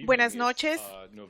Buenas noches.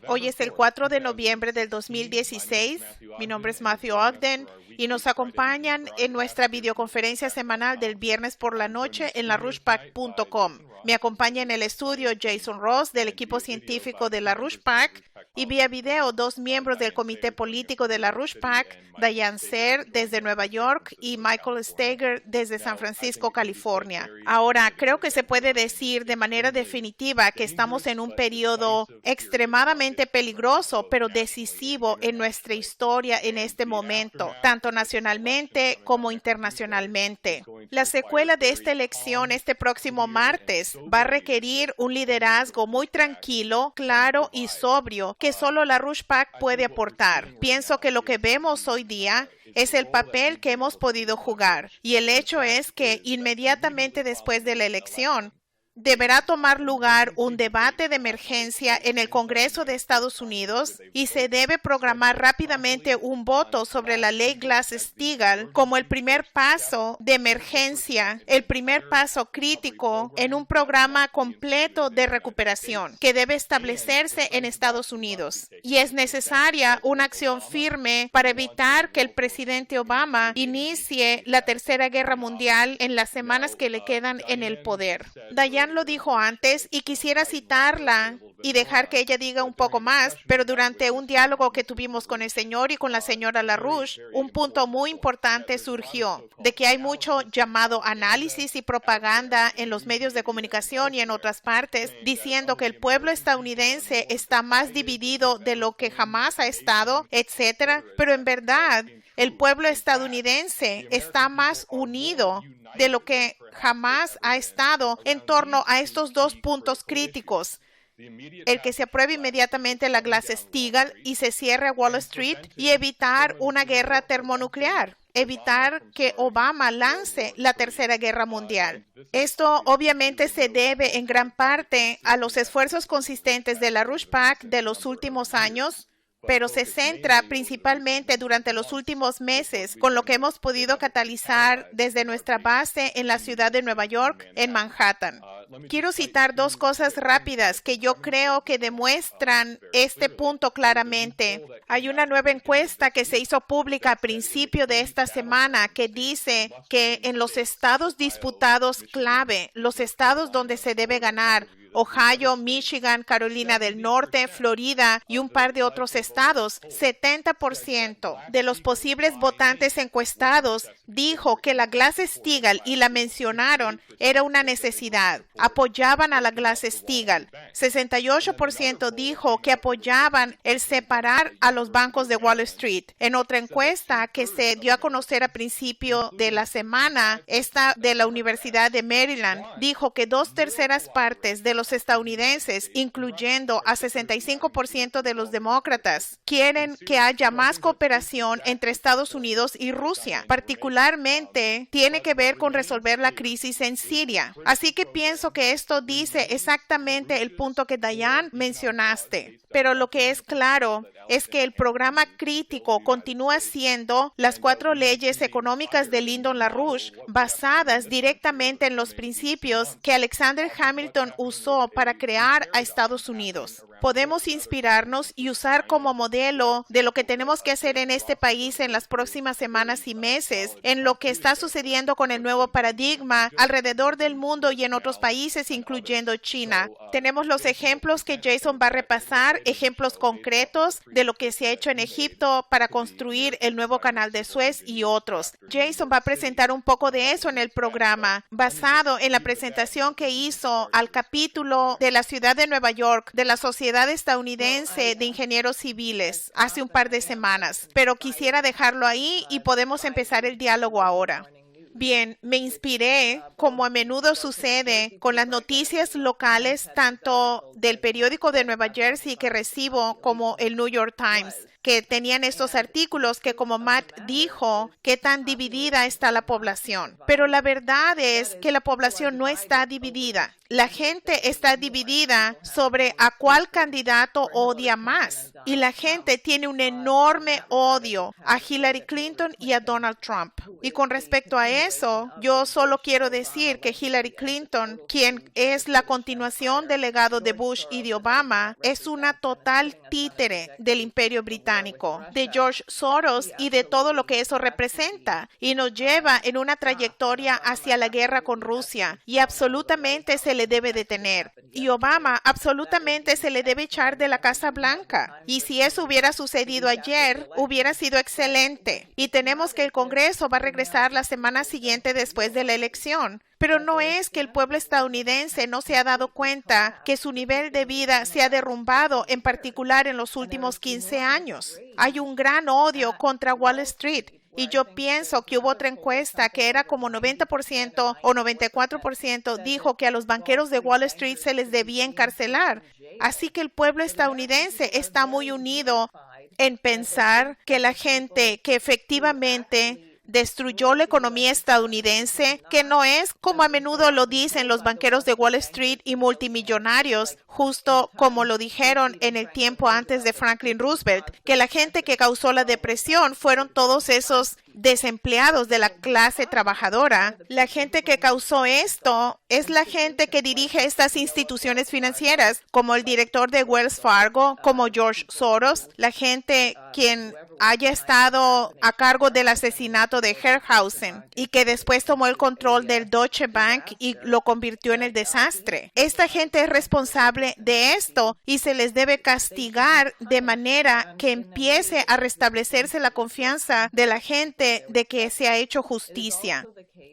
Hoy es el 4 de noviembre del 2016. Mi nombre es Matthew Ogden y nos acompañan en nuestra videoconferencia semanal del viernes por la noche en larouchepac.com. Me acompaña en el estudio Jason Ross del equipo científico de LaRouchePAC y vía video dos miembros del comité político de LaRouchePAC, Diane Serre desde Nueva York y Michael Steger desde San Francisco, California. Ahora, creo que se puede decir de manera definitiva que estamos en un periodo extremadamente peligroso, pero decisivo en nuestra historia en este momento, tanto nacionalmente como internacionalmente. La secuela de esta elección este próximo martes va a requerir un liderazgo muy tranquilo, claro y sobrio que solo LaRouchePAC puede aportar. Pienso que lo que vemos hoy día es el papel que hemos podido jugar y el hecho es que inmediatamente después de la elección deberá tomar lugar un debate de emergencia en el Congreso de Estados Unidos y se debe programar rápidamente un voto sobre la ley Glass-Steagall como el primer paso de emergencia, el primer paso crítico en un programa completo de recuperación que debe establecerse en Estados Unidos. Y es necesaria una acción firme para evitar que el presidente Obama inicie la Tercera Guerra Mundial en las semanas que le quedan en el poder. Diane lo dijo antes y quisiera citarla y dejar que ella diga un poco más, pero durante un diálogo que tuvimos con el señor y con la señora LaRouche, un punto muy importante surgió, de que hay mucho llamado análisis y propaganda en los medios de comunicación y en otras partes, diciendo que el pueblo estadounidense está más dividido de lo que jamás ha estado, etcétera, pero en verdad el pueblo estadounidense está más unido de lo que jamás ha estado en torno a estos dos puntos críticos. El que se apruebe inmediatamente la Glass-Steagall y se cierre Wall Street y evitar una guerra termonuclear. Evitar que Obama lance la Tercera Guerra Mundial. Esto obviamente se debe en gran parte a los esfuerzos consistentes de LaRouchePAC de los últimos años, pero se centra principalmente durante los últimos meses con lo que hemos podido catalizar desde nuestra base en la ciudad de Nueva York, en Manhattan. Quiero citar dos cosas rápidas que yo creo que demuestran este punto claramente. Hay una nueva encuesta que se hizo pública a principio de esta semana que dice que en los estados disputados clave, los estados donde se debe ganar, Ohio, Michigan, Carolina del Norte, Florida y un par de otros estados, 70% de los posibles votantes encuestados dijo que la Glass-Steagall y la mencionaron era una necesidad. Apoyaban a la Glass-Steagall. 68% dijo que apoyaban el separar a los bancos de Wall Street. En otra encuesta que se dio a conocer a principio de la semana, esta de la Universidad de Maryland, dijo que 2/3 partes de los estadounidenses, incluyendo a 65% de los demócratas, quieren que haya más cooperación entre Estados Unidos y Rusia. Particularmente, tiene que ver con resolver la crisis en Siria. Así que pienso que esto dice exactamente el punto que Diane mencionaste. Pero lo que es claro es que el programa crítico continúa siendo las 4 leyes económicas de Lyndon LaRouche basadas directamente en los principios que Alexander Hamilton usó para crear a Estados Unidos. Podemos inspirarnos y usar como modelo de lo que tenemos que hacer en este país en las próximas semanas y meses, en lo que está sucediendo con el nuevo paradigma alrededor del mundo y en otros países, incluyendo China. Tenemos los ejemplos que Jason va a repasar, ejemplos concretos de lo que se ha hecho en Egipto para construir el nuevo canal de Suez y otros. Jason va a presentar un poco de eso en el programa, basado en la presentación que hizo al capítulo de la ciudad de Nueva York de la Sociedad Estadounidense de Ingenieros Civiles hace un par de semanas. Pero quisiera dejarlo ahí y podemos empezar el diálogo ahora. Bien, me inspiré, como a menudo sucede, con las noticias locales, tanto del periódico de Nueva Jersey que recibo como el New York Times. que tenían estos artículos que, como Matt dijo, qué tan dividida está la población. Pero la verdad es que la población no está dividida. La gente está dividida sobre a cuál candidato odia más. Y la gente tiene un enorme odio a Hillary Clinton y a Donald Trump. Y con respecto a eso, yo solo quiero decir que Hillary Clinton, quien es la continuación del legado de Bush y de Obama, es una total títere del imperio británico, de George Soros y de todo lo que eso representa. Y nos lleva en una trayectoria hacia la guerra con Rusia. Y absolutamente se le debe detener. Y Obama absolutamente se le debe echar de la Casa Blanca. Y si eso hubiera sucedido ayer, hubiera sido excelente. Y tenemos que el Congreso va a regresar la semana siguiente después de la elección. Pero no es que el pueblo estadounidense no se ha dado cuenta que su nivel de vida se ha derrumbado, en particular en los últimos 15 años. Hay un gran odio contra Wall Street. Y yo pienso que hubo otra encuesta que era como 90% o 94% dijo que a los banqueros de Wall Street se les debía encarcelar. Así que el pueblo estadounidense está muy unido en pensar que la gente que efectivamente destruyó la economía estadounidense, que no es como a menudo lo dicen los banqueros de Wall Street y multimillonarios, justo como lo dijeron en el tiempo antes de Franklin Roosevelt, que la gente que causó la depresión fueron todos esos desempleados de la clase trabajadora. La gente que causó esto es la gente que dirige estas instituciones financieras, como el director de Wells Fargo, como George Soros, la gente quien haya estado a cargo del asesinato de Herrhausen y que después tomó el control del Deutsche Bank y lo convirtió en el desastre. Esta gente es responsable de esto y se les debe castigar de manera que empiece a restablecerse la confianza de la gente de que se ha hecho justicia.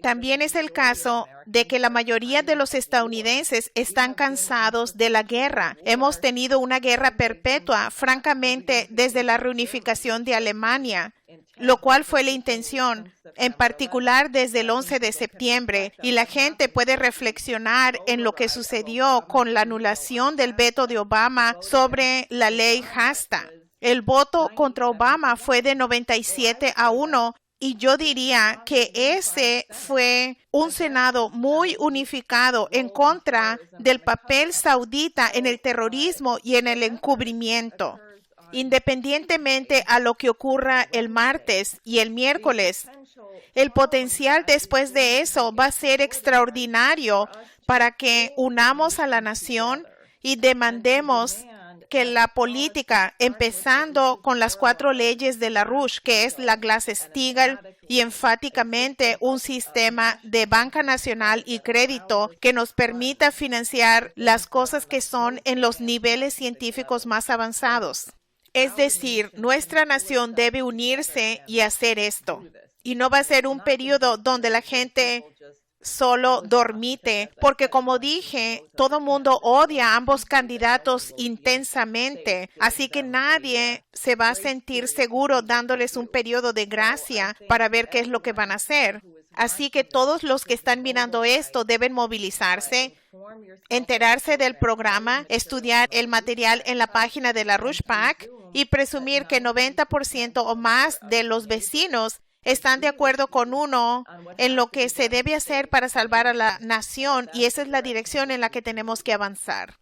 También es el caso de que la mayoría de los estadounidenses están cansados de la guerra. Hemos tenido una guerra perpetua, francamente, desde la reunificación de Alemania, lo cual fue la intención, en particular desde el 11 de septiembre, y la gente puede reflexionar en lo que sucedió con la anulación del veto de Obama sobre la ley HASTA. El voto contra Obama fue de 97-1. Y yo diría que ese fue un Senado muy unificado en contra del papel saudita en el terrorismo y en el encubrimiento. Independientemente a lo que ocurra el martes y el miércoles, el potencial después de eso va a ser extraordinario para que unamos a la nación y demandemos que la política, empezando con las 4 leyes de LaRouche, que es la Glass-Steagall, y enfáticamente un sistema de banca nacional y crédito que nos permita financiar las cosas que son en los niveles científicos más avanzados. Es decir, nuestra nación debe unirse y hacer esto. Y no va a ser un periodo donde la gente solo dormite, porque como dije, todo mundo odia a ambos candidatos intensamente, así que nadie se va a sentir seguro dándoles un periodo de gracia para ver qué es lo que van a hacer. Así que todos los que están mirando esto deben movilizarse, enterarse del programa, estudiar el material en la página de LaRouche PAC y presumir que 90% o más de los vecinos están de acuerdo con uno en lo que se debe hacer para salvar a la nación, y esa es la dirección en la que tenemos que avanzar.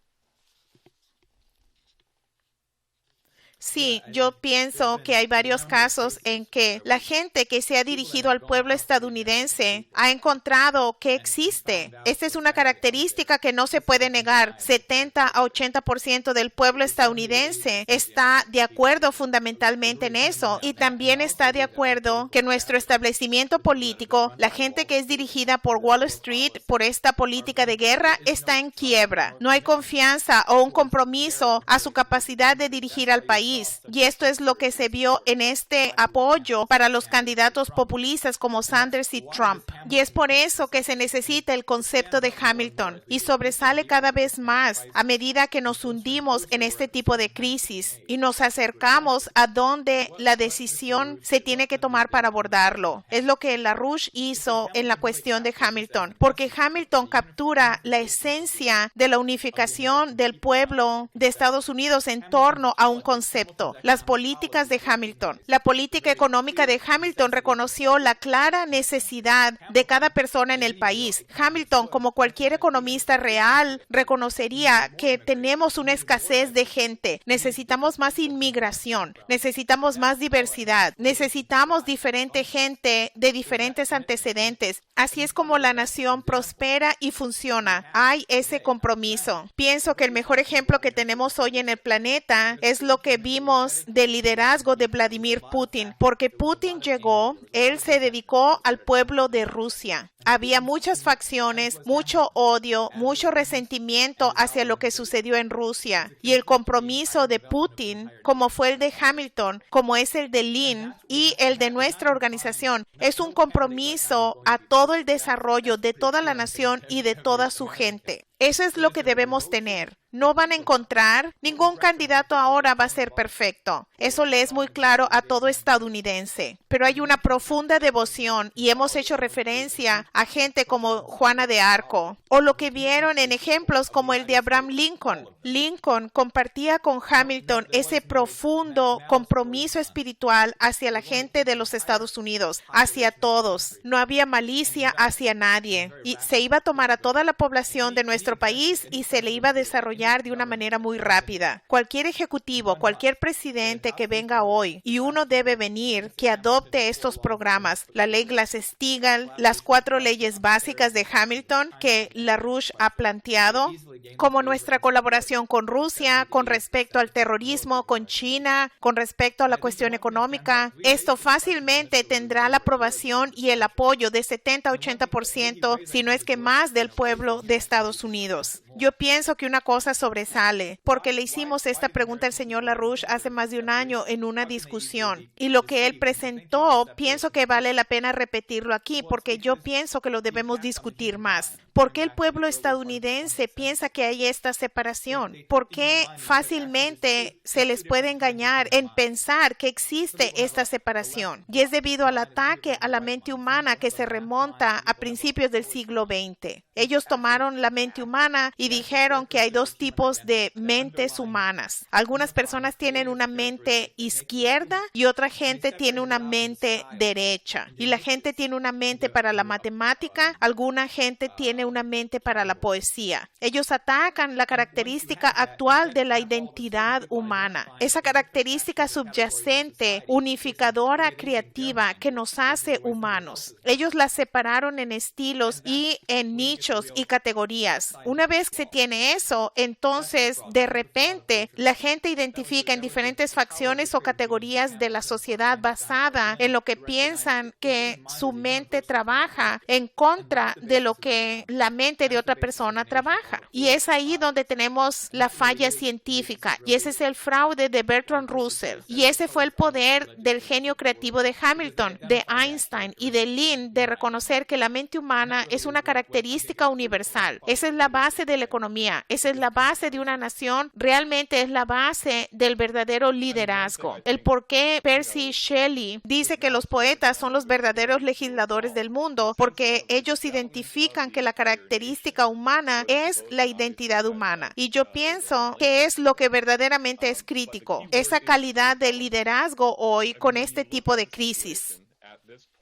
Sí, yo pienso que hay varios casos en que la gente que se ha dirigido al pueblo estadounidense ha encontrado que existe. Esta es una característica que no se puede negar. 70 a 80% del pueblo estadounidense está de acuerdo fundamentalmente en eso, y también está de acuerdo que nuestro establecimiento político, la gente que es dirigida por Wall Street, por esta política de guerra, está en quiebra. No hay confianza o un compromiso a su capacidad de dirigir al país. Y esto es lo que se vio en este apoyo para los candidatos populistas como Sanders y Trump. Y es por eso que se necesita el concepto de Hamilton, y sobresale cada vez más a medida que nos hundimos en este tipo de crisis y nos acercamos a donde la decisión se tiene que tomar para abordarlo. Es lo que LaRouche hizo en la cuestión de Hamilton, porque Hamilton captura la esencia de la unificación del pueblo de Estados Unidos en torno a un concepto. concepto, las políticas de Hamilton. La política económica de Hamilton reconoció la clara necesidad de cada persona en el país. Hamilton, como cualquier economista real, reconocería que tenemos una escasez de gente. Necesitamos más inmigración, necesitamos más diversidad, necesitamos diferente gente de diferentes antecedentes. Así es como la nación prospera y funciona. Hay ese compromiso. Pienso que el mejor ejemplo que tenemos hoy en el planeta es lo que vimos del liderazgo de Vladimir Putin, porque Putin llegó, él se dedicó al pueblo de Rusia. Había muchas facciones, mucho odio, mucho resentimiento hacia lo que sucedió en Rusia. Y el compromiso de Putin, como fue el de Hamilton, como es el de Lynn y el de nuestra organización, es un compromiso a todo el desarrollo de toda la nación y de toda su gente. Eso es lo que debemos tener. No van a encontrar, ningún candidato ahora va a ser perfecto. Eso le es muy claro a todo estadounidense. Pero hay una profunda devoción y hemos hecho referencia a gente como Juana de Arco o lo que vieron en ejemplos como el de Abraham Lincoln. Lincoln compartía con Hamilton ese profundo compromiso espiritual hacia la gente de los Estados Unidos, hacia todos. No había malicia hacia nadie y se iba a tomar a toda la población de nuestro país y se le iba a desarrollar de una manera muy rápida. Cualquier ejecutivo, cualquier presidente que venga hoy, y uno debe venir, que adopte estos programas, la ley Glass-Steagall, las 4 leyes básicas de Hamilton que LaRouche ha planteado, como nuestra colaboración con Rusia, con respecto al terrorismo, con China, con respecto a la cuestión económica. Esto fácilmente tendrá la aprobación y el apoyo de 70-80%, si no es que más, del pueblo de Estados Unidos. Yo pienso que una cosa sobresale, porque le hicimos esta pregunta al señor LaRouche hace más de un año en una discusión. Y lo que él presentó, pienso que vale la pena repetirlo aquí, porque yo pienso que lo debemos discutir más. ¿Por qué el pueblo estadounidense piensa que hay esta separación? ¿Por qué fácilmente se les puede engañar en pensar que existe esta separación? Y es debido al ataque a la mente humana que se remonta a principios del siglo XX. Ellos tomaron la mente humana y dijeron que hay 2 tipos de mentes humanas. Algunas personas tienen una mente izquierda y otra gente tiene una mente derecha. Y la gente tiene una mente para la matemática, alguna gente tiene una mente para la poesía. Ellos atacan la característica actual de la identidad humana, esa característica subyacente, unificadora, creativa, que nos hace humanos. Ellos la separaron en estilos y en nichos y categorías. Una vez que se tiene eso, entonces de repente la gente identifica en diferentes facciones o categorías de la sociedad basada en lo que piensan que su mente trabaja en contra de lo que la mente de otra persona trabaja. Y es ahí donde tenemos la falla científica. Y ese es el fraude de Bertrand Russell. Y ese fue el poder del genio creativo de Hamilton, de Einstein y de Lynn, de reconocer que la mente humana es una característica universal. Esa es la base de la economía. Esa es la base de una nación. Realmente es la base del verdadero liderazgo. El por qué Percy Shelley dice que los poetas son los verdaderos legisladores del mundo, porque ellos identifican que la característica humana es la identidad humana. Y yo pienso que es lo que verdaderamente es crítico, esa calidad de liderazgo hoy con este tipo de crisis.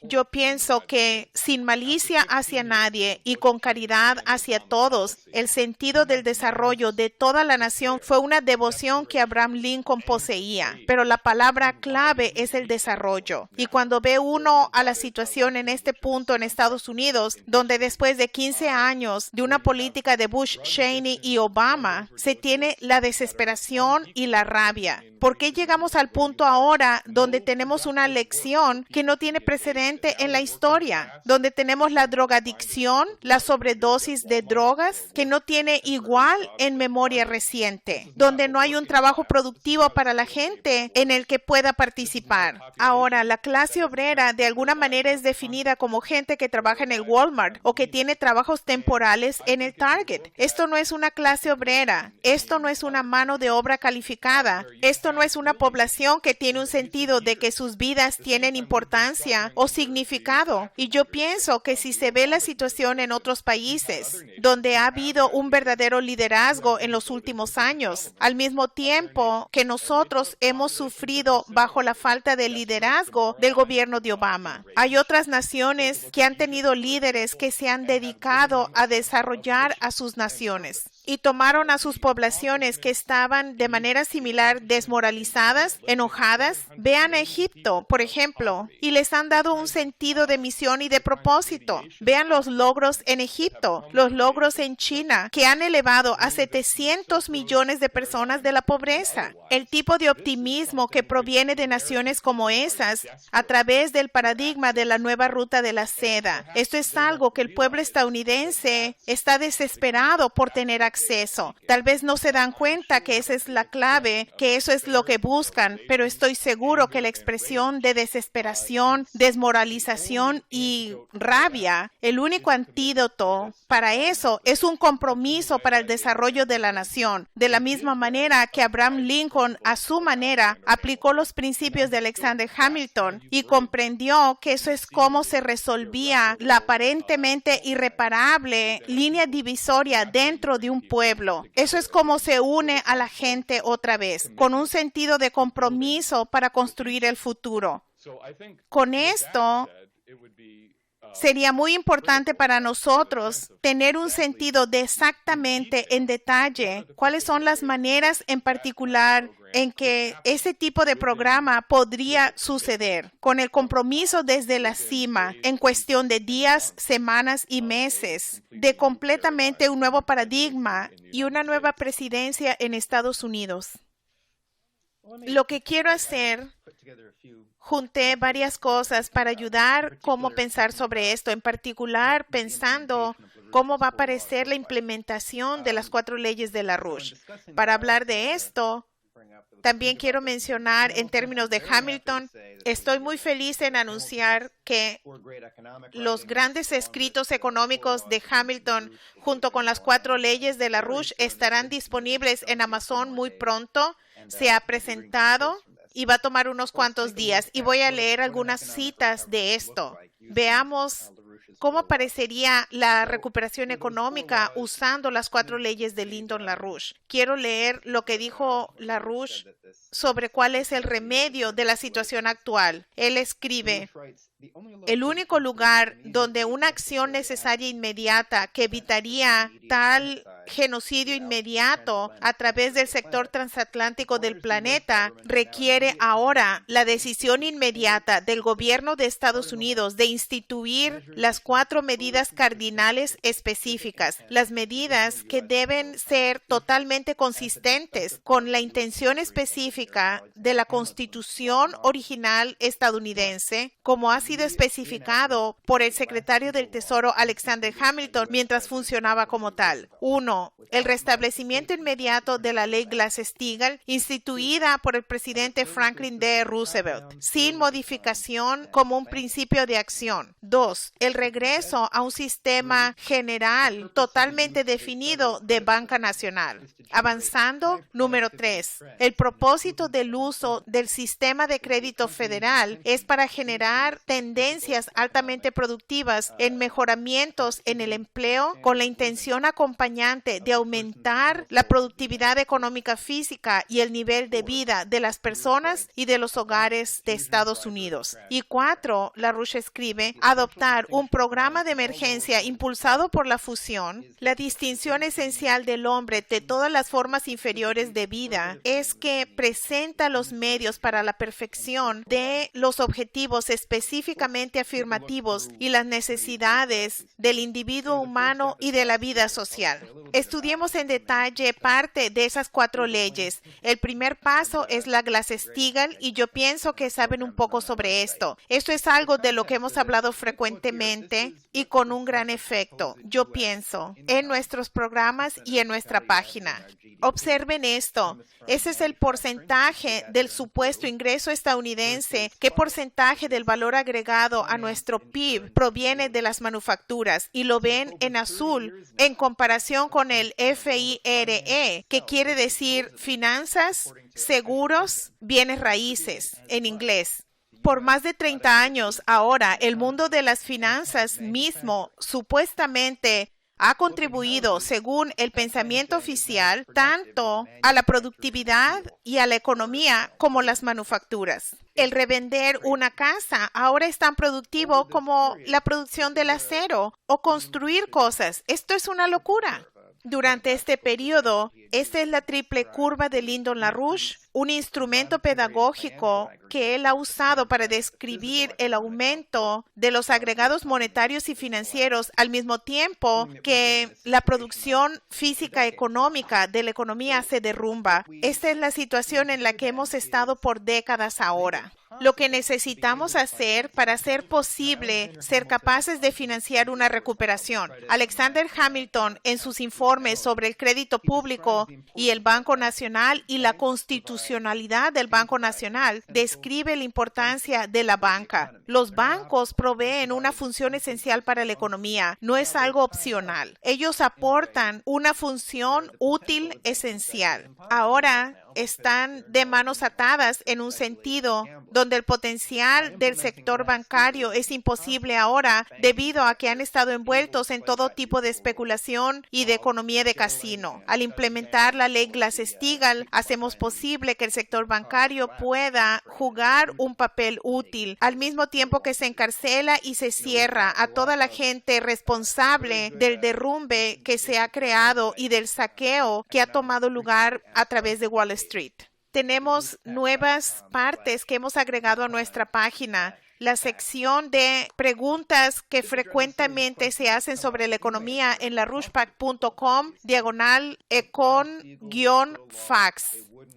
Yo pienso que sin malicia hacia nadie y con caridad hacia todos, el sentido del desarrollo de toda la nación fue una devoción que Abraham Lincoln poseía. Pero la palabra clave es el desarrollo. Y cuando ve uno a la situación en este punto en Estados Unidos, donde después de 15 años de una política de Bush, Cheney y Obama, se tiene la desesperación y la rabia. ¿Por qué llegamos al punto ahora donde tenemos una lección que no tiene precedente en la historia, donde tenemos la drogadicción, la sobredosis de drogas, que no tiene igual en memoria reciente, donde no hay un trabajo productivo para la gente en el que pueda participar? Ahora, la clase obrera de alguna manera es definida como gente que trabaja en el Walmart o que tiene trabajos temporales en el Target. Esto no es una clase obrera, esto no es una mano de obra calificada, esto Esto no es una población que tiene un sentido de que sus vidas tienen importancia o significado. Y yo pienso que si se ve la situación en otros países, donde ha habido un verdadero liderazgo en los últimos años, al mismo tiempo que nosotros hemos sufrido bajo la falta de liderazgo del gobierno de Obama. Hay otras naciones que han tenido líderes que se han dedicado a desarrollar a sus naciones y tomaron a sus poblaciones que estaban de manera similar desmoralizadas, enojadas. Vean a Egipto, por ejemplo, y les han dado un sentido de misión y de propósito. Vean los logros en Egipto, los logros en China, que han elevado a 700 millones de personas de la pobreza. El tipo de optimismo que proviene de naciones como esas a través del paradigma de la nueva ruta de la seda. Esto es algo que el pueblo estadounidense está desesperado por tener acceso. Tal vez no se dan cuenta que esa es la clave, que eso es lo que buscan, pero estoy seguro que la expresión de desesperación, desmoralización y rabia, el único antídoto para eso es un compromiso para el desarrollo de la nación. De la misma manera que Abraham Lincoln, a su manera, aplicó los principios de Alexander Hamilton y comprendió que eso es cómo se resolvía la aparentemente irreparable línea divisoria dentro de un pueblo. Eso es como se une a la gente otra vez, con un sentido de compromiso para construir el futuro. Con esto, sería muy importante para nosotros tener un sentido de exactamente en detalle cuáles son las maneras en particular en que ese tipo de programa podría suceder, con el compromiso desde la cima, en cuestión de días, semanas y meses, de completamente un nuevo paradigma y una nueva presidencia en Estados Unidos. Lo que quiero hacer, junté varias cosas para ayudar cómo pensar sobre esto, en particular pensando cómo va a aparecer la implementación de las 4 leyes de LaRouche. Para hablar de esto, también quiero mencionar en términos de Hamilton, estoy muy feliz en anunciar que los grandes escritos económicos de Hamilton junto con las 4 leyes de LaRouche estarán disponibles en Amazon muy pronto. Se ha presentado y va a tomar unos cuantos días y voy a leer algunas citas de esto. Veamos cómo parecería la recuperación económica usando las 4 leyes de Lyndon LaRouche. Quiero leer lo que dijo LaRouche sobre cuál es el remedio de la situación actual. Él escribe: el único lugar donde una acción necesaria inmediata que evitaría tal genocidio inmediato a través del sector transatlántico del planeta requiere ahora la decisión inmediata del gobierno de Estados Unidos de instituir las 4 medidas cardinales específicas, las medidas que deben ser totalmente consistentes con la intención específica de la Constitución original estadounidense, como ha sido especificado por el secretario del Tesoro Alexander Hamilton mientras funcionaba como tal. 1. El restablecimiento inmediato de la ley Glass-Steagall, instituida por el presidente Franklin D. Roosevelt, sin modificación como un principio de acción. 2. El regreso a un sistema general totalmente definido de banca nacional. Avanzando, número 3. El propósito del uso del sistema de crédito federal es para generar tendencias altamente productivas en mejoramientos en el empleo con la intención acompañante de aumentar la productividad económica física y el nivel de vida de las personas y de los hogares de Estados Unidos. Y 4, LaRouche escribe, adoptar un programa de emergencia impulsado por la fusión. La distinción esencial del hombre de todas las formas inferiores de vida es que presenta los medios para la perfección de los objetivos específicamente afirmativos y las necesidades del individuo humano y de la vida social. Estudiemos en detalle parte de esas 4 leyes. El primer paso es la Glass-Steagall y yo pienso que saben un poco sobre esto. Esto es algo de lo que hemos hablado frecuentemente y con un gran efecto, yo pienso, en nuestros programas y en nuestra página. Observen esto. Ese es el porcentaje del supuesto ingreso estadounidense. ¿Qué porcentaje del valor agregado a nuestro PIB proviene de las manufacturas? Y lo ven en azul en comparación con con el FIRE, que quiere decir finanzas, seguros, bienes raíces en inglés. Por más de 30 años ahora, el mundo de las finanzas mismo supuestamente ha contribuido, según el pensamiento oficial, tanto a la productividad y a la economía como las manufacturas. El revender una casa ahora es tan productivo como la producción del acero o construir cosas. Esto es una locura. Durante este periodo, esta es la triple curva de Lyndon LaRouche, un instrumento pedagógico que él ha usado para describir el aumento de los agregados monetarios y financieros al mismo tiempo que la producción física económica de la economía se derrumba. Esta es la situación en la que hemos estado por décadas ahora. Lo que necesitamos hacer para hacer posible ser capaces de financiar una recuperación. Alexander Hamilton, en sus informes sobre el crédito público y el Banco Nacional y la constitucionalidad del Banco Nacional, describe la importancia de la banca. Los bancos proveen una función esencial para la economía, no es algo opcional. Ellos aportan una función útil esencial. Ahora están de manos atadas en un sentido donde el potencial del sector bancario es imposible ahora debido a que han estado envueltos en todo tipo de especulación y de economía de casino. Al implementar la ley Glass-Steagall, hacemos posible que el sector bancario pueda jugar un papel útil, al mismo tiempo que se encarcela y se cierra a toda la gente responsable del derrumbe que se ha creado y del saqueo que ha tomado lugar a través de Wall Street. Tenemos nuevas partes que hemos agregado a nuestra página. La sección de preguntas que frecuentemente se hacen sobre la economía en larouchepac.com/econ-fax.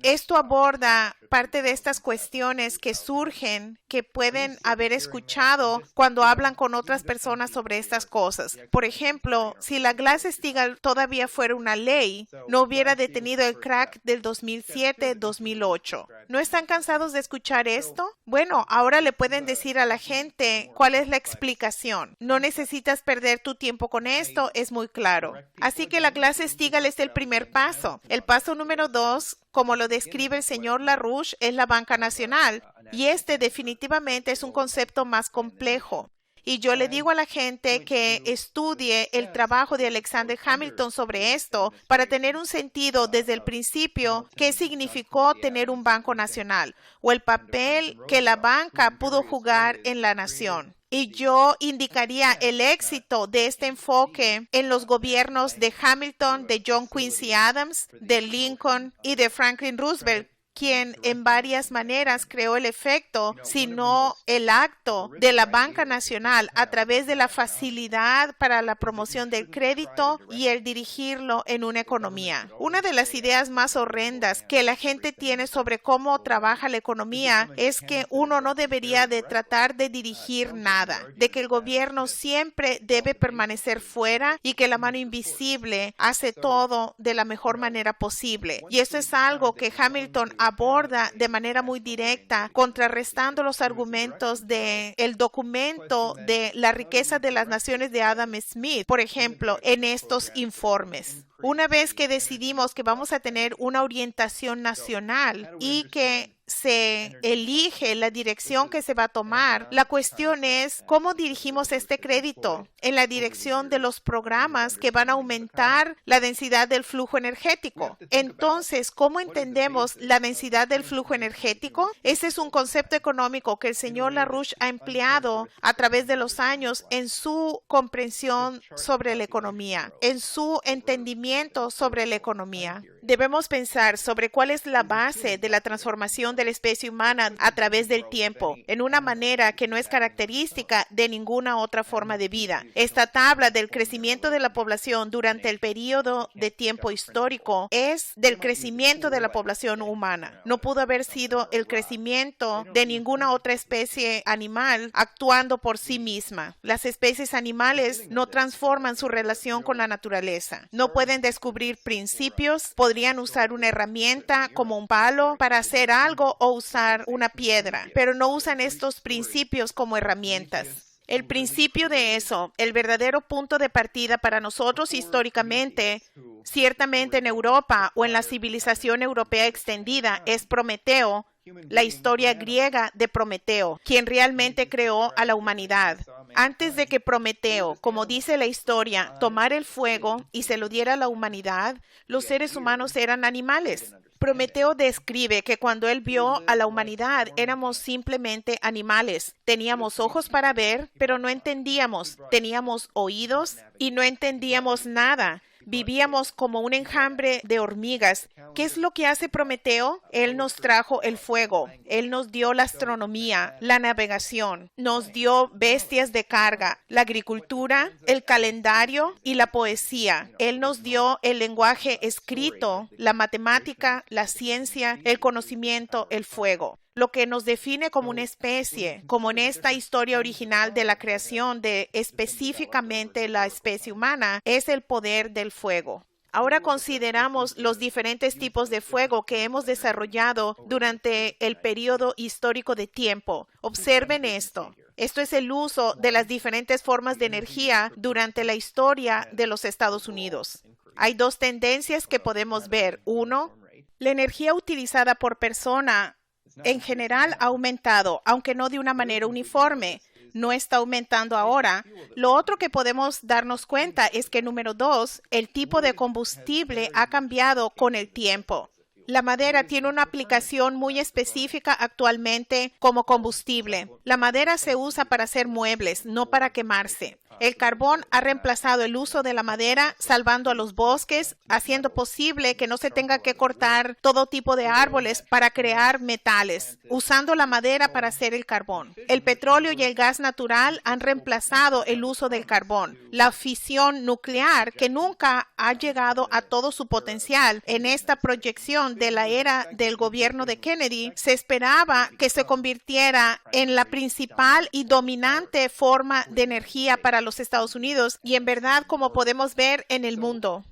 Esto aborda parte de estas cuestiones que surgen, que pueden haber escuchado cuando hablan con otras personas sobre estas cosas. Por ejemplo, si la Glass-Steagall todavía fuera una ley, no hubiera detenido el crack del 2007-2008. ¿No están cansados de escuchar esto? Bueno, ahora le pueden decir a la gente cuál es la explicación. No necesitas perder tu tiempo con esto, es muy claro. Así que la Glass-Steagall es el primer paso. El paso número 2, como lo describe el señor LaRouche, es la banca nacional. Y este definitivamente es un concepto más complejo. Y yo le digo a la gente que estudie el trabajo de Alexander Hamilton sobre esto para tener un sentido desde el principio qué significó tener un banco nacional o el papel que la banca pudo jugar en la nación. Y yo indicaría el éxito de este enfoque en los gobiernos de Hamilton, de John Quincy Adams, de Lincoln y de Franklin Roosevelt, quien en varias maneras creó el efecto, sino el acto de la banca nacional a través de la facilidad para la promoción del crédito y el dirigirlo en una economía. Una de las ideas más horrendas que la gente tiene sobre cómo trabaja la economía es que uno no debería de tratar de dirigir nada, de que el gobierno siempre debe permanecer fuera y que la mano invisible hace todo de la mejor manera posible. Y eso es algo que Hamilton aborda de manera muy directa, contrarrestando los argumentos del documento de la riqueza de las naciones de Adam Smith, por ejemplo, en estos informes. Una vez que decidimos que vamos a tener una orientación nacional y que se elige la dirección que se va a tomar, la cuestión es cómo dirigimos este crédito en la dirección de los programas que van a aumentar la densidad del flujo energético. Entonces, ¿cómo entendemos la densidad del flujo energético? Ese es un concepto económico que el señor LaRouche ha empleado a través de los años en su comprensión sobre la economía, en su entendimiento sobre la economía. Debemos pensar sobre cuál es la base de la transformación de la especie humana a través del tiempo, en una manera que no es característica de ninguna otra forma de vida. Esta tabla del crecimiento de la población durante el periodo de tiempo histórico es del crecimiento de la población humana. No pudo haber sido el crecimiento de ninguna otra especie animal actuando por sí misma. Las especies animales no transforman su relación con la naturaleza. No pueden descubrir principios, podrían usar una herramienta como un palo para hacer algo o usar una piedra, pero no usan estos principios como herramientas. El principio de eso, el verdadero punto de partida para nosotros históricamente, ciertamente en Europa o en la civilización europea extendida, es Prometeo, la historia griega de Prometeo, quien realmente creó a la humanidad. Antes de que Prometeo, como dice la historia, tomara el fuego y se lo diera a la humanidad, los seres humanos eran animales. Prometeo describe que cuando él vio a la humanidad éramos simplemente animales. Teníamos ojos para ver, pero no entendíamos. Teníamos oídos y no entendíamos nada. Vivíamos como un enjambre de hormigas. ¿Qué es lo que hace Prometeo? Él nos trajo el fuego. Él nos dio la astronomía, la navegación. Nos dio bestias de carga, la agricultura, el calendario y la poesía. Él nos dio el lenguaje escrito, la matemática, la ciencia, el conocimiento, el fuego. Lo que nos define como una especie, como en esta historia original de la creación de específicamente la especie humana, es el poder del fuego. Ahora consideramos los diferentes tipos de fuego que hemos desarrollado durante el periodo histórico de tiempo. Observen esto. Esto es el uso de las diferentes formas de energía durante la historia de los Estados Unidos. Hay dos tendencias que podemos ver. Uno, la energía utilizada por persona en general ha aumentado, aunque no de una manera uniforme. No está aumentando ahora. Lo otro que podemos darnos cuenta es que, número 2, el tipo de combustible ha cambiado con el tiempo. La madera tiene una aplicación muy específica actualmente como combustible. La madera se usa para hacer muebles, no para quemarse. El carbón ha reemplazado el uso de la madera, salvando a los bosques, haciendo posible que no se tenga que cortar todo tipo de árboles para crear metales, usando la madera para hacer el carbón. El petróleo y el gas natural han reemplazado el uso del carbón. La fisión nuclear, que nunca ha llegado a todo su potencial en esta proyección de la era del gobierno de Kennedy, se esperaba que se convirtiera en la principal y dominante forma de energía para los Estados Unidos y en verdad como podemos ver en el mundo.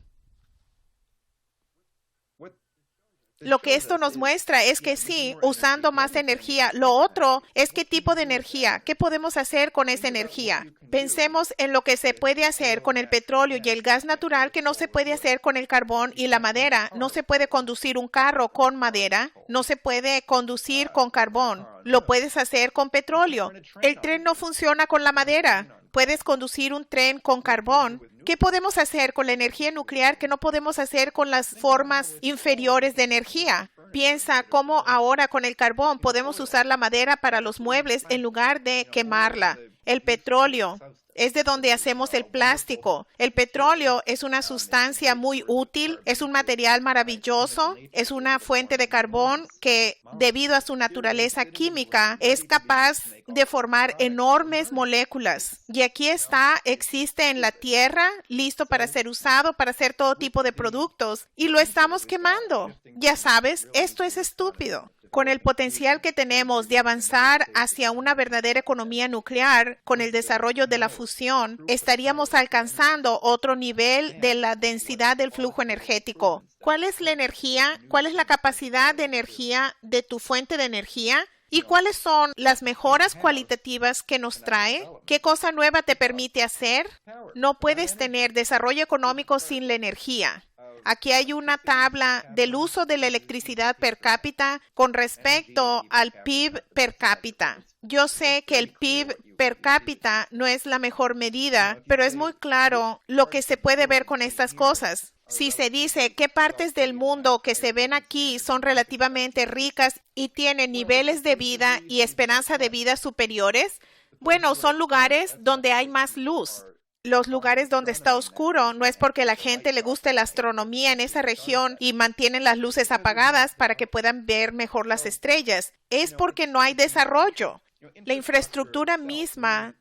Lo que esto nos muestra es que sí, usando más energía. Lo otro es qué tipo de energía, qué podemos hacer con esa energía. Pensemos en lo que se puede hacer con el petróleo y el gas natural que no se puede hacer con el carbón y la madera. No se puede conducir un carro con madera, no se puede conducir con carbón. Lo puedes hacer con petróleo. El tren no funciona con la madera. Puedes conducir un tren con carbón. ¿Qué podemos hacer con la energía nuclear que no podemos hacer con las formas inferiores de energía? Piensa cómo ahora con el carbón podemos usar la madera para los muebles en lugar de quemarla. El petróleo es de donde hacemos el plástico. El petróleo es una sustancia muy útil, es un material maravilloso, es una fuente de carbón que, debido a su naturaleza química, es capaz de formar enormes moléculas. Y aquí está, existe en la Tierra, listo para ser usado, para hacer todo tipo de productos, y lo estamos quemando. Ya sabes, esto es estúpido. Con el potencial que tenemos de avanzar hacia una verdadera economía nuclear, con el desarrollo de la fusión, estaríamos alcanzando otro nivel de la densidad del flujo energético. ¿Cuál es la energía? ¿Cuál es la capacidad de energía de tu fuente de energía? ¿Y cuáles son las mejoras cualitativas que nos trae? ¿Qué cosa nueva te permite hacer? No puedes tener desarrollo económico sin la energía. Aquí hay una tabla del uso de la electricidad per cápita con respecto al PIB per cápita. Yo sé que el PIB per cápita no es la mejor medida, pero es muy claro lo que se puede ver con estas cosas. Si se dice qué partes del mundo que se ven aquí son relativamente ricas y tienen niveles de vida y esperanza de vida superiores, bueno, son lugares donde hay más luz. Los lugares donde está oscuro no es porque la gente le guste la astronomía en esa región y mantienen las luces apagadas para que puedan ver mejor las estrellas. Es porque no hay desarrollo. La infraestructura misma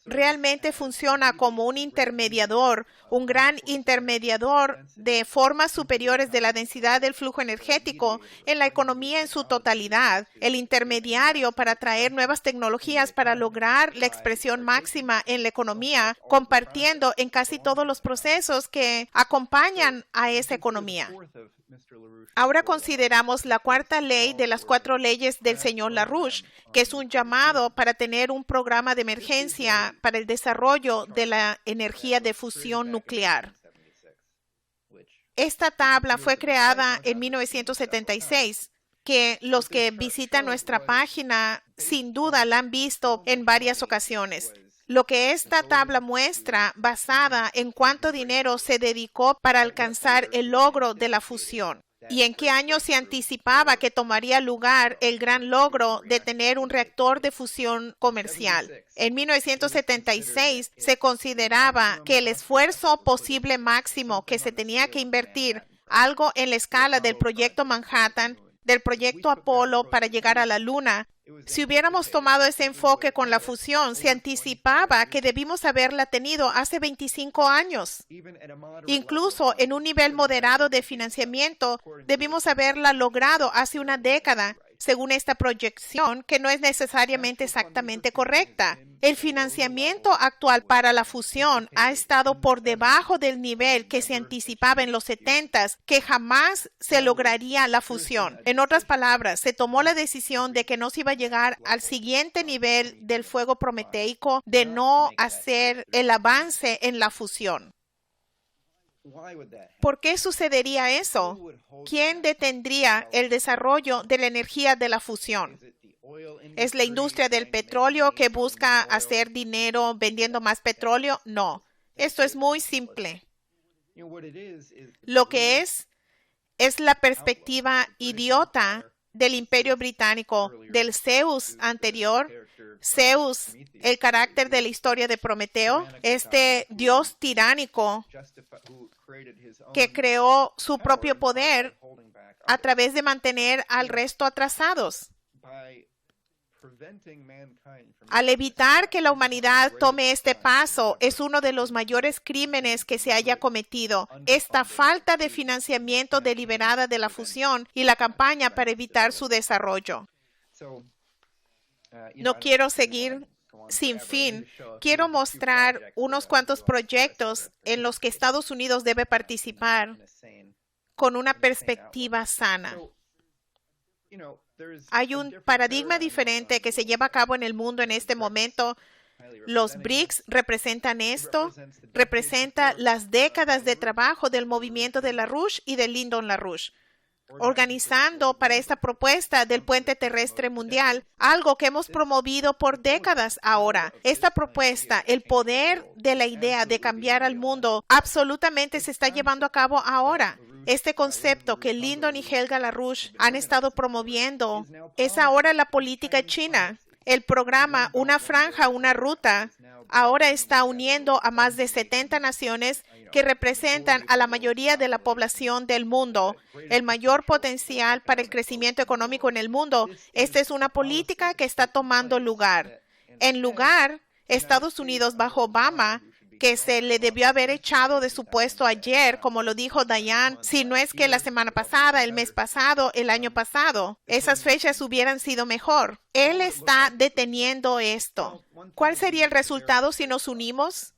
realmente funciona como un intermediador, un gran intermediador de formas superiores de la densidad del flujo energético en la economía en su totalidad, el intermediario para traer nuevas tecnologías para lograr la expresión máxima en la economía, compartiendo en casi todos los procesos que acompañan a esa economía. Ahora consideramos la cuarta ley de las 4 leyes del señor LaRouche, que es un llamado para tener un programa de emergencia para el desarrollo de la energía de fusión nuclear. Esta tabla fue creada en 1976, que los que visitan nuestra página sin duda la han visto en varias ocasiones. Lo que esta tabla muestra, basada en cuánto dinero se dedicó para alcanzar el logro de la fusión y en qué año se anticipaba que tomaría lugar el gran logro de tener un reactor de fusión comercial. En 1976 se consideraba que el esfuerzo posible máximo que se tenía que invertir, algo en la escala del proyecto Manhattan, del proyecto Apolo para llegar a la Luna. Si hubiéramos tomado ese enfoque con la fusión, se anticipaba que debimos haberla tenido hace 25 años. Incluso en un nivel moderado de financiamiento, debimos haberla logrado hace una década, según esta proyección, que no es necesariamente exactamente correcta. El financiamiento actual para la fusión ha estado por debajo del nivel que se anticipaba en los 70s, que jamás se lograría la fusión. En otras palabras, se tomó la decisión de que no se iba a llegar al siguiente nivel del fuego prometeico, de no hacer el avance en la fusión. ¿Por qué sucedería eso? ¿Quién detendría el desarrollo de la energía de la fusión? ¿Es la industria del petróleo que busca hacer dinero vendiendo más petróleo? No. Esto es muy simple. Lo que es la perspectiva idiota del Imperio Británico, del Zeus anterior. Zeus, el carácter de la historia de Prometeo, este dios tiránico que creó su propio poder a través de mantener al resto atrasados. Al evitar que la humanidad tome este paso, es uno de los mayores crímenes que se haya cometido. Esta falta de financiamiento deliberada de la fusión y la campaña para evitar su desarrollo. No quiero seguir sin fin. Quiero mostrar unos cuantos proyectos en los que Estados Unidos debe participar con una perspectiva sana. Hay un paradigma diferente que se lleva a cabo en el mundo en este momento. Los BRICS representan esto, representa las décadas de trabajo del movimiento de LaRouche y de Lyndon LaRouche, organizando para esta propuesta del puente terrestre mundial, algo que hemos promovido por décadas ahora. Esta propuesta, el poder de la idea de cambiar al mundo, absolutamente se está llevando a cabo ahora. Este concepto que Lyndon y Helga LaRouche han estado promoviendo es ahora la política china. El programa Una Franja, Una Ruta ahora está uniendo a más de 70 naciones que representan a la mayoría de la población del mundo, el mayor potencial para el crecimiento económico en el mundo. Esta es una política que está tomando lugar. En lugar, Estados Unidos bajo Obama, que se le debió haber echado de su puesto ayer, como lo dijo Diane, si no es que la semana pasada, el mes pasado, el año pasado, esas fechas hubieran sido mejor. Él está deteniendo esto. ¿Cuál sería el resultado si nos unimos?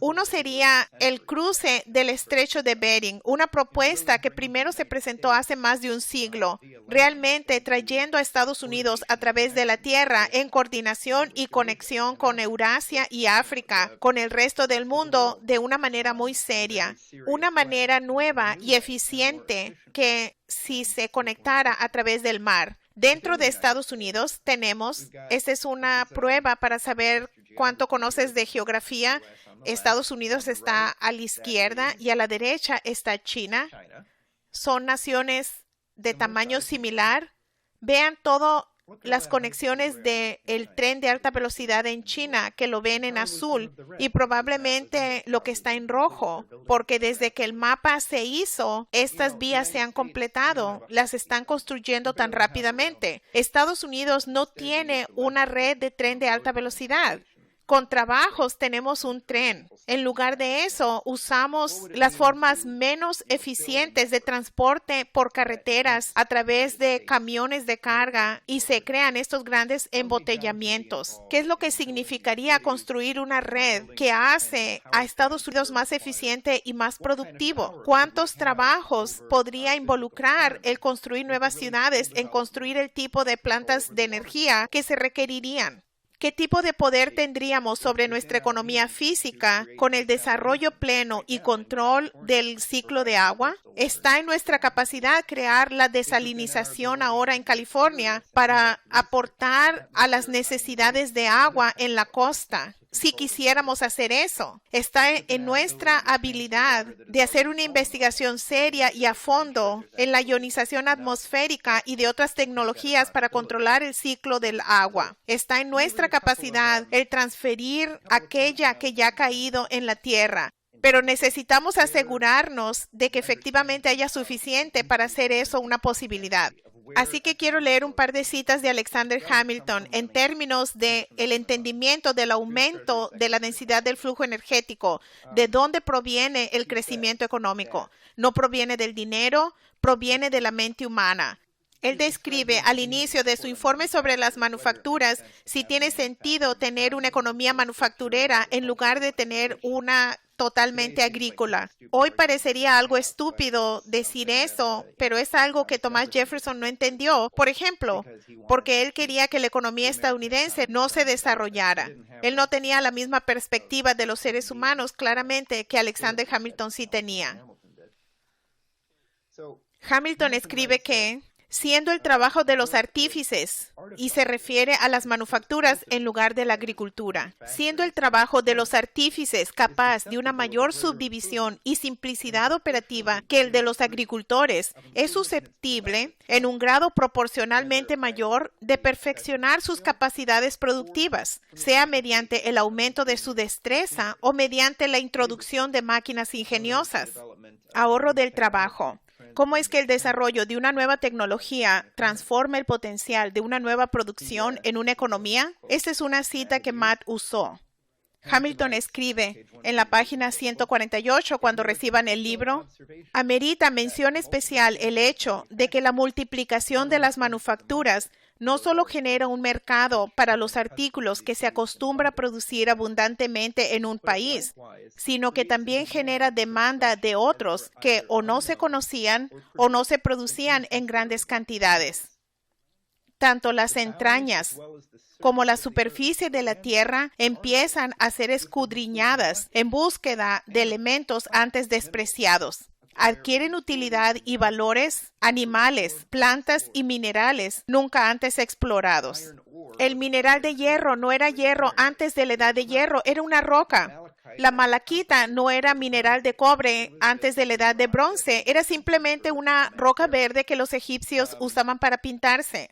Uno sería el cruce del estrecho de Bering, una propuesta que primero se presentó hace más de un siglo, realmente trayendo a Estados Unidos a través de la Tierra en coordinación y conexión con Eurasia y África, con el resto del mundo de una manera muy seria, una manera nueva y eficiente que si se conectara a través del mar. Dentro de Estados Unidos tenemos, esta es una prueba para saber cuánto conoces de geografía. Estados Unidos está a la izquierda y a la derecha está China. Son naciones de tamaño similar. Vean todas las conexiones del tren de alta velocidad en China, que lo ven en azul, y probablemente lo que está en rojo, porque desde que el mapa se hizo, estas vías se han completado, las están construyendo tan rápidamente. Estados Unidos no tiene una red de tren de alta velocidad. Con trabajos tenemos un tren. En lugar de eso, usamos las formas menos eficientes de transporte por carreteras a través de camiones de carga y se crean estos grandes embotellamientos. ¿Qué es lo que significaría construir una red que hace a Estados Unidos más eficiente y más productivo? ¿Cuántos trabajos podría involucrar el construir nuevas ciudades, en construir el tipo de plantas de energía que se requerirían? ¿Qué tipo de poder tendríamos sobre nuestra economía física con el desarrollo pleno y control del ciclo de agua? ¿Está en nuestra capacidad crear la desalinización ahora en California para aportar a las necesidades de agua en la costa? Si quisiéramos hacer eso, está en nuestra habilidad de hacer una investigación seria y a fondo en la ionización atmosférica y de otras tecnologías para controlar el ciclo del agua. Está en nuestra capacidad el transferir aquella que ya ha caído en la tierra. Pero necesitamos asegurarnos de que efectivamente haya suficiente para hacer eso una posibilidad. Así que quiero leer un par de citas de Alexander Hamilton en términos de el entendimiento del aumento de la densidad del flujo energético. ¿De dónde proviene el crecimiento económico? No proviene del dinero, proviene de la mente humana. Él describe al inicio de su informe sobre las manufacturas si tiene sentido tener una economía manufacturera en lugar de tener una totalmente agrícola. Hoy parecería algo estúpido decir eso, pero es algo que Thomas Jefferson no entendió, por ejemplo, porque él quería que la economía estadounidense no se desarrollara. Él no tenía la misma perspectiva de los seres humanos, claramente, que Alexander Hamilton sí tenía. Hamilton escribe que siendo el trabajo de los artífices, y se refiere a las manufacturas en lugar de la agricultura, siendo el trabajo de los artífices capaz de una mayor subdivisión y simplicidad operativa que el de los agricultores, es susceptible, en un grado proporcionalmente mayor, de perfeccionar sus capacidades productivas, sea mediante el aumento de su destreza o mediante la introducción de máquinas ingeniosas. Ahorro del trabajo. ¿Cómo es que el desarrollo de una nueva tecnología transforma el potencial de una nueva producción en una economía? Esta es una cita que Matt usó. Hamilton escribe en la página 148 cuando reciban el libro, amerita mención especial el hecho de que la multiplicación de las manufacturas no solo genera un mercado para los artículos que se acostumbra a producir abundantemente en un país, sino que también genera demanda de otros que o no se conocían o no se producían en grandes cantidades. Tanto las entrañas como la superficie de la tierra empiezan a ser escudriñadas en búsqueda de elementos antes despreciados. Adquieren utilidad y valores animales, plantas y minerales nunca antes explorados. El mineral de hierro no era hierro antes de la edad de hierro, era una roca. La malaquita no era mineral de cobre antes de la edad de bronce, era simplemente una roca verde que los egipcios usaban para pintarse.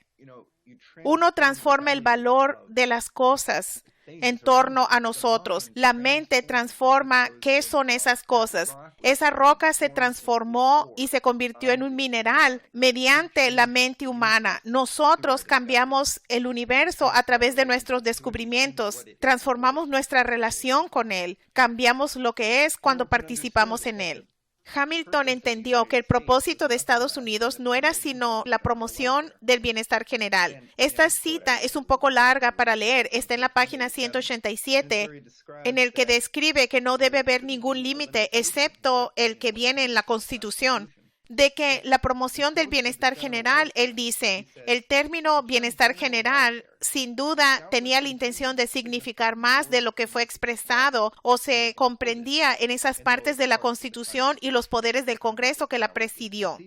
Uno transforma el valor de las cosas en torno a nosotros. La mente transforma qué son esas cosas. Esa roca se transformó y se convirtió en un mineral mediante la mente humana. Nosotros cambiamos el universo a través de nuestros descubrimientos. Transformamos nuestra relación con él. Cambiamos lo que es cuando participamos en él. Hamilton entendió que el propósito de Estados Unidos no era sino la promoción del bienestar general. Esta cita es un poco larga para leer. Está en la página 187, en el que describe que no debe haber ningún límite, excepto el que viene en la Constitución, de que la promoción del bienestar general, él dice, el término bienestar general sin duda tenía la intención de significar más de lo que fue expresado o se comprendía en esas partes de la Constitución y los poderes del Congreso que la presidió.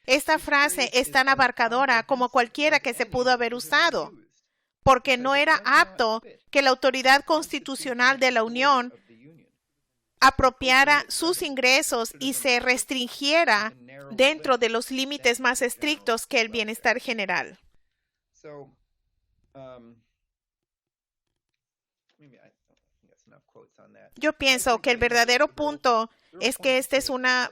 Esta frase es tan abarcadora como cualquiera que se pudo haber usado, porque no era apto que la autoridad constitucional de la Unión apropiara sus ingresos y se restringiera dentro de los límites más estrictos que el bienestar general. Yo pienso que el verdadero punto es que esta es una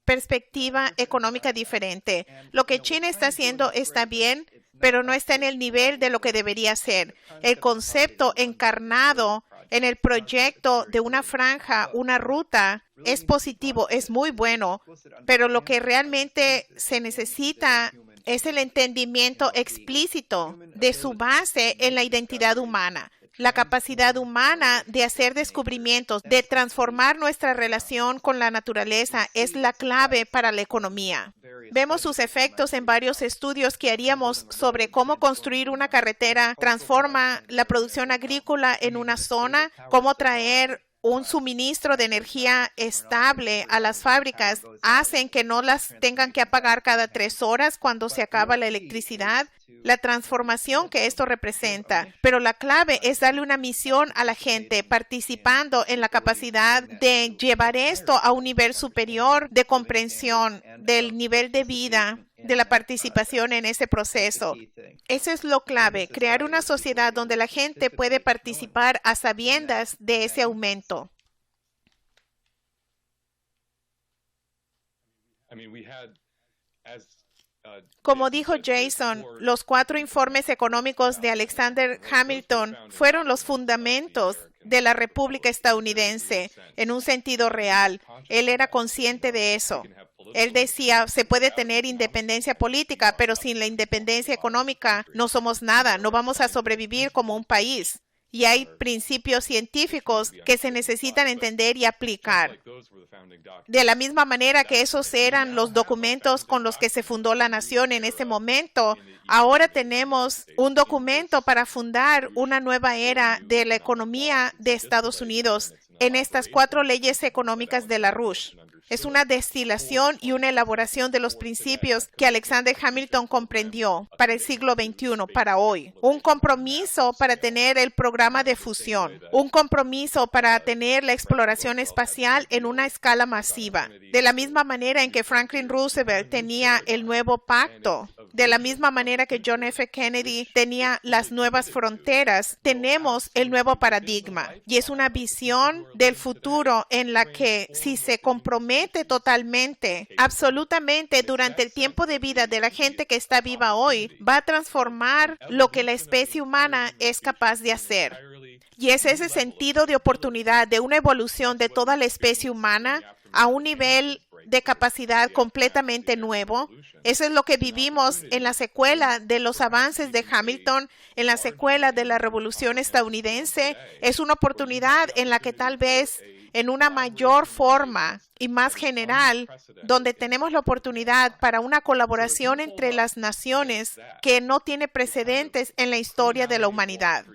perspectiva económica diferente. Lo que China está haciendo está bien, pero no está en el nivel de lo que debería ser. El concepto encarnado en el proyecto de una franja, una ruta, es positivo, es muy bueno, pero lo que realmente se necesita es el entendimiento explícito de su base en la identidad humana. La capacidad humana de hacer descubrimientos, de transformar nuestra relación con la naturaleza es la clave para la economía. Vemos sus efectos en varios estudios que haríamos sobre cómo construir una carretera transforma la producción agrícola en una zona, cómo traer un suministro de energía estable a las fábricas, hacen que no las tengan que apagar cada 3 horas cuando se acaba la electricidad, la transformación que esto representa. Pero la clave es darle una misión a la gente, participando en la capacidad de llevar esto a un nivel superior de comprensión del nivel de vida, de la participación en ese proceso. Eso es lo clave, crear una sociedad donde la gente puede participar a sabiendas de ese aumento. Como dijo Jason, los 4 informes económicos de Alexander Hamilton fueron los fundamentos de la República estadounidense en un sentido real. Él era consciente de eso. Él decía, se puede tener independencia política, pero sin la independencia económica no somos nada, no vamos a sobrevivir como un país. Y hay principios científicos que se necesitan entender y aplicar. De la misma manera que esos eran los documentos con los que se fundó la nación en ese momento, ahora tenemos un documento para fundar una nueva era de la economía de Estados Unidos en estas 4 leyes económicas de LaRouche. Es una destilación y una elaboración de los principios que Alexander Hamilton comprendió para el siglo XXI, para hoy. Un compromiso para tener el programa de fusión. Un compromiso para tener la exploración espacial en una escala masiva. De la misma manera en que Franklin Roosevelt tenía el nuevo pacto. De la misma manera que John F. Kennedy tenía las nuevas fronteras, tenemos el nuevo paradigma. Y es una visión del futuro en la que si se compromete totalmente, absolutamente durante el tiempo de vida de la gente que está viva hoy, va a transformar lo que la especie humana es capaz de hacer. Y es ese sentido de oportunidad de una evolución de toda la especie humana a un nivel de capacidad completamente nuevo. Eso es lo que vivimos en la secuela de los avances de Hamilton, en la secuela de la Revolución estadounidense. Es una oportunidad en la que tal vez en una mayor forma y más general, donde tenemos la oportunidad para una colaboración entre las naciones que no tiene precedentes en la historia de la humanidad.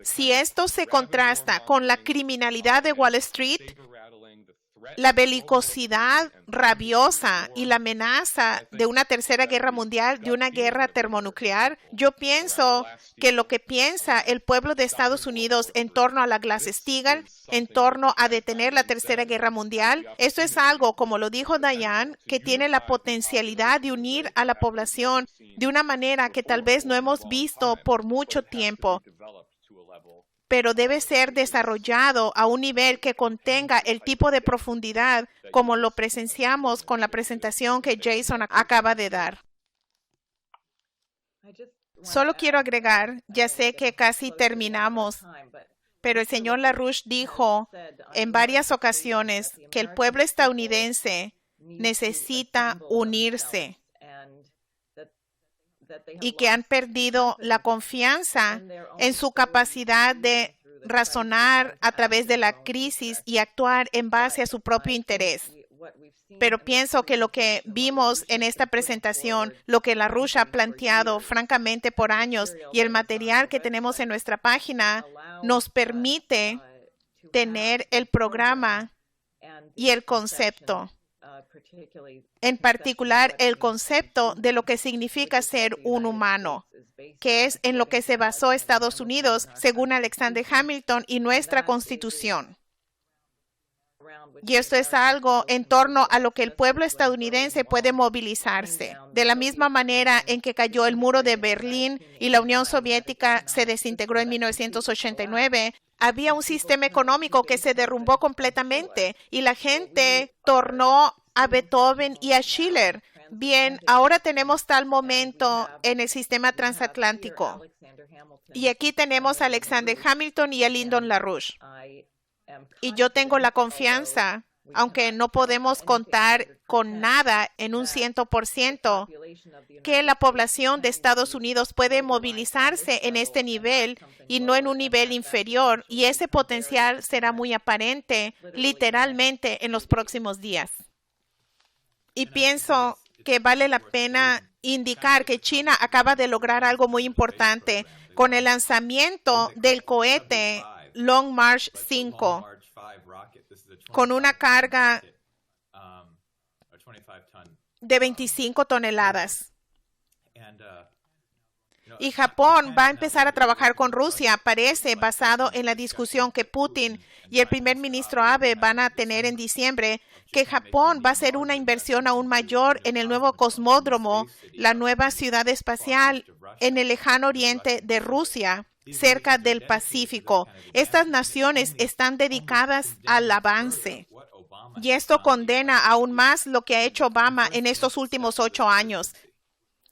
Si esto se contrasta con la criminalidad de Wall Street, la belicosidad rabiosa y la amenaza de una tercera guerra mundial, de una guerra termonuclear, yo pienso que lo que piensa el pueblo de Estados Unidos en torno a la Glass-Steagall, en torno a detener la tercera guerra mundial, esto es algo, como lo dijo Diane, que tiene la potencialidad de unir a la población de una manera que tal vez no hemos visto por mucho tiempo, pero debe ser desarrollado a un nivel que contenga el tipo de profundidad como lo presenciamos con la presentación que Jason acaba de dar. Solo quiero agregar, ya sé que casi terminamos, pero el señor LaRouche dijo en varias ocasiones que el pueblo estadounidense necesita unirse y que han perdido la confianza en su capacidad de razonar a través de la crisis y actuar en base a su propio interés. Pero pienso que lo que vimos en esta presentación, lo que LaRouche ha planteado francamente por años y el material que tenemos en nuestra página nos permite tener el programa y el concepto. En particular, el concepto de lo que significa ser un humano, que es en lo que se basó Estados Unidos, según Alexander Hamilton y nuestra Constitución. Y esto es algo en torno a lo que el pueblo estadounidense puede movilizarse. De la misma manera en que cayó el muro de Berlín y la Unión Soviética se desintegró en 1989, había un sistema económico que se derrumbó completamente y la gente tornó a Beethoven y a Schiller, Bien, ahora tenemos tal momento en el sistema transatlántico. Y aquí tenemos a Alexander Hamilton y a Lyndon LaRouche. Y yo tengo la confianza, aunque no podemos contar con nada en un 100%, que la población de Estados Unidos puede movilizarse en este nivel y no en un nivel inferior, y ese potencial será muy aparente literalmente en los próximos días. Y pienso que vale la pena indicar que China acaba de lograr algo muy importante con el lanzamiento del cohete Long March 5 con una carga de 25 toneladas. Y Japón va a empezar a trabajar con Rusia, parece, basado en la discusión que Putin y el primer ministro Abe van a tener en diciembre, que Japón va a hacer una inversión aún mayor en el nuevo cosmódromo, la nueva ciudad espacial en el lejano oriente de Rusia, cerca del Pacífico. Estas naciones están dedicadas al avance. Y esto condena aún más lo que ha hecho Obama en estos últimos 8 años.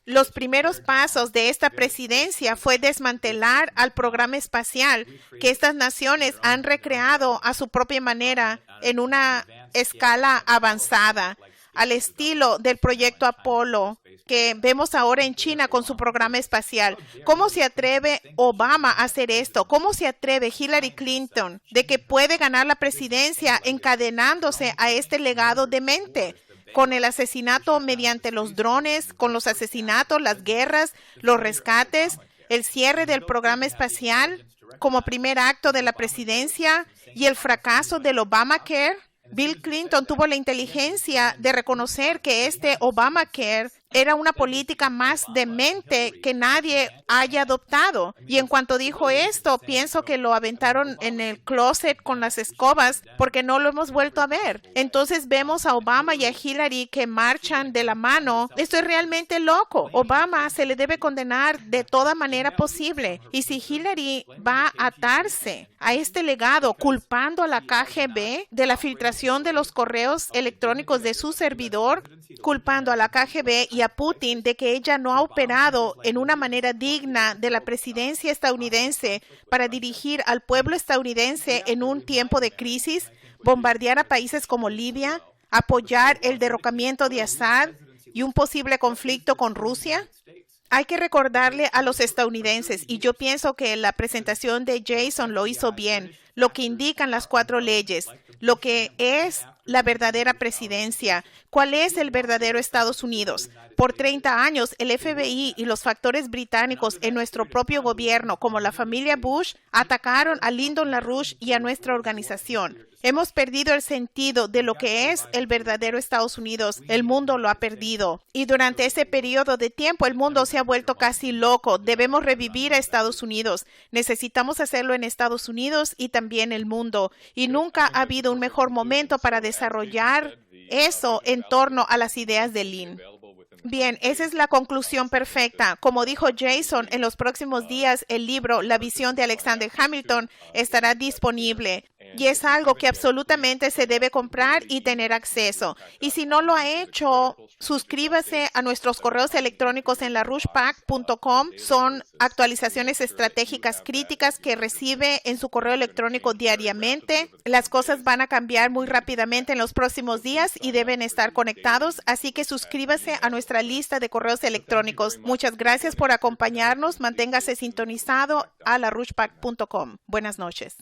Los primeros pasos de esta presidencia fue desmantelar al programa espacial que estas naciones han recreado a su propia manera en una escala avanzada, al estilo del proyecto Apolo que vemos ahora en China con su programa espacial. ¿Cómo se atreve Obama a hacer esto? ¿Cómo se atreve Hillary Clinton de que puede ganar la presidencia encadenándose a este legado demente? Con el asesinato mediante los drones, con los asesinatos, las guerras, los rescates, el cierre del programa espacial como primer acto de la presidencia y el fracaso del Obamacare. Bill Clinton tuvo la inteligencia de reconocer que este Obamacare era una política más demente que nadie haya adoptado. Y en cuanto dijo esto, pienso que lo aventaron en el closet con las escobas porque no lo hemos vuelto a ver. Entonces vemos a Obama y a Hillary que marchan de la mano. Esto es realmente loco. Obama se le debe condenar de toda manera posible. Y si Hillary va a atarse a este legado culpando a la KGB de la filtración de los correos electrónicos de su servidor, culpando a la KGB y a Putin de que ella no ha operado en una manera digna de la presidencia estadounidense para dirigir al pueblo estadounidense en un tiempo de crisis, bombardear a países como Libia, apoyar el derrocamiento de Assad y un posible conflicto con Rusia. Hay que recordarle a los estadounidenses, y yo pienso que la presentación de Jason lo hizo bien, lo que indican las 4 leyes, lo que es la verdadera presidencia, cuál es el verdadero Estados Unidos. Por 30 años, el FBI y los factores británicos en nuestro propio gobierno, como la familia Bush, atacaron a Lyndon LaRouche y a nuestra organización. Hemos perdido el sentido de lo que es el verdadero Estados Unidos. El mundo lo ha perdido. Y durante ese periodo de tiempo, el mundo se ha vuelto casi loco. Debemos revivir a Estados Unidos. Necesitamos hacerlo en Estados Unidos y también el mundo. Y nunca ha habido un mejor momento para desarrollar eso en torno a las ideas de Lynn. Bien, esa es la conclusión perfecta. Como dijo Jason, en los próximos días el libro La visión de Alexander Hamilton estará disponible. Y es algo que absolutamente se debe comprar y tener acceso. Y si no lo ha hecho, suscríbase a nuestros correos electrónicos en larouchepac.com. Son actualizaciones estratégicas críticas que recibe en su correo electrónico diariamente. Las cosas van a cambiar muy rápidamente en los próximos días y deben estar conectados. Así que suscríbase a nuestra lista de correos electrónicos. Muchas gracias por acompañarnos. Manténgase sintonizado a larouchepac.com. Buenas noches.